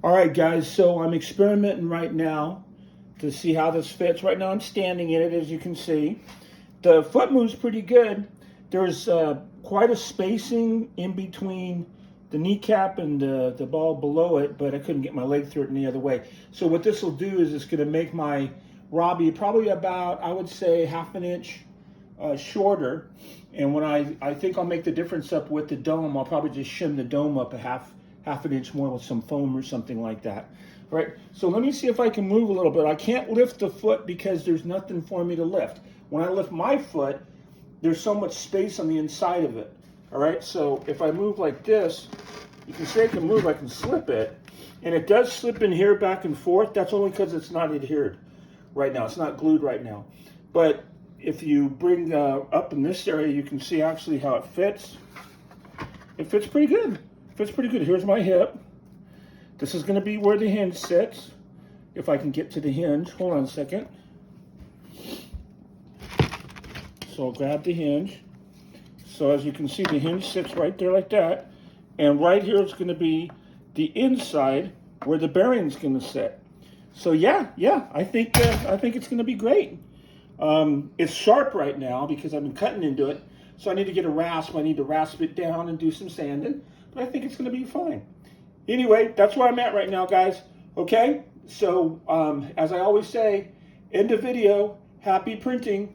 All right, guys, so I'm experimenting right now to see how this fits. Right now I'm standing in it, as you can see. The foot moves pretty good. There's quite a spacing in between the kneecap and the ball below it, but I couldn't get my leg through it any other way. So what this will do is it's going to make my Robby probably about, I would say, half an inch shorter. And when I think I'll make the difference up with the dome, I'll probably just shim the dome up a half an inch more with some foam or something like that. All right, so let me see if I can move a little bit. I can't lift the foot because there's nothing for me to lift. When I lift my foot, there's so much space on the inside of it. All right, so if I move like this, you can say I can move, I can slip it. And it does slip in here back and forth. That's only because it's not adhered right now. It's not glued right now. But if you bring up in this area, you can see actually how it fits. It fits pretty good. It fits pretty good. Here's my hip. This is going to be where the hinge sits. If I can get to the hinge. Hold on a second. So I'll grab the hinge. So as you can see, the hinge sits right there like that. And right here is going to be the inside where the bearing's going to sit. So yeah, I think it's going to be great. It's sharp right now because I've been cutting into it. So I need to get a rasp. I need to rasp it down and do some sanding. But I think it's going to be fine. Anyway, that's where I'm at right now, guys. Okay? So, as I always say, end of video. Happy printing.